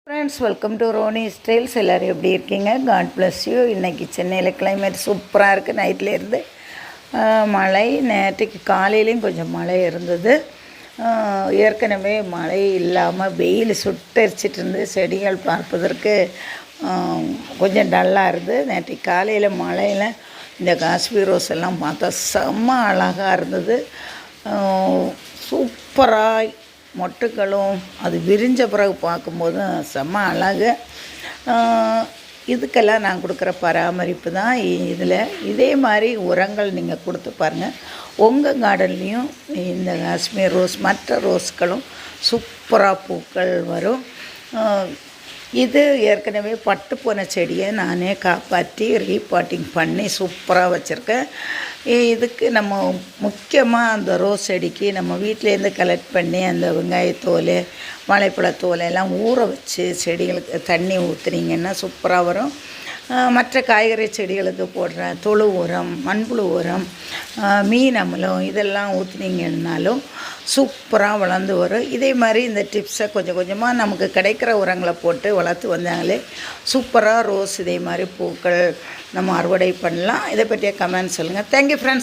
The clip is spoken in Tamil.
Friends, welcome to Roni styles. எல்லோரும் எப்படி இருக்கீங்க? God bless you. இன்றைக்கி சென்னையில் கிளைமேட் சூப்பராக இருக்குது. நைட்லேருந்து மழை, நேற்றுக்கு காலையிலையும் கொஞ்சம் மழை இருந்தது. ஏற்கனவே மழை இல்லாமல் வெயில் சுட்டரிச்சிட்டு இருந்து செடிகள் பார்ப்பதற்கு கொஞ்சம் டல்லாக இருந்து, நேற்றைக்கு காலையில் மழையில் இந்த காஷ்மீர் ரோஸ் எல்லாம் பார்த்தா செம்ம அழகாக இருந்தது. சூப்பராக மொட்டுக்களும் அது விரிஞ்ச பிறகு பார்க்கும்போது செம்ம அழகு. இதுக்கெல்லாம் நான் கொடுக்குற பராமரிப்பு தான் இதில். இதே மாதிரி உரங்கள் நீங்கள் கொடுத்து பாருங்கள். உங்கள் கார்டன்லேயும் இந்த காஷ்மீர் ரோஸ் மற்ற ரோஸ்களும் சூப்பராக பூக்கள் வரும். இது ஏற்கனவே பட்டு போன செடியை நானே காப்பாற்றி ரீபாட்டிங் பண்ணி சூப்பராக வச்சுருக்கேன். இதுக்கு நம்ம முக்கியமாக அந்த ரோஸ் செடிக்கு நம்ம வீட்டிலேருந்து கலெக்ட் பண்ணி அந்த வெங்காயத்தோல், வாழைப்பழத்தோல் எல்லாம் ஊற வச்சு செடிகளுக்கு தண்ணி ஊற்றுனீங்கன்னா சூப்பராக வரும். மற்ற காய்கறி செடிகளுக்கு போடுற தொழு உரம், மண்புழு உரம், மீன் அமிலம் இதெல்லாம் ஊற்றுனீங்கன்னாலும் சூப்பராக வளர்ந்து வரும். இதே மாதிரி இந்த டிப்ஸை கொஞ்சம் கொஞ்சமாக நமக்கு கிடைக்கிற உரங்களை போட்டு வளர்த்து வந்தாங்களே சூப்பராக ரோஸ் இதே மாதிரி பூக்கள் நம்ம அறுவடை பண்ணலாம். இதை பற்றிய கமெண்ட் சொல்லுங்கள். Thank you friends.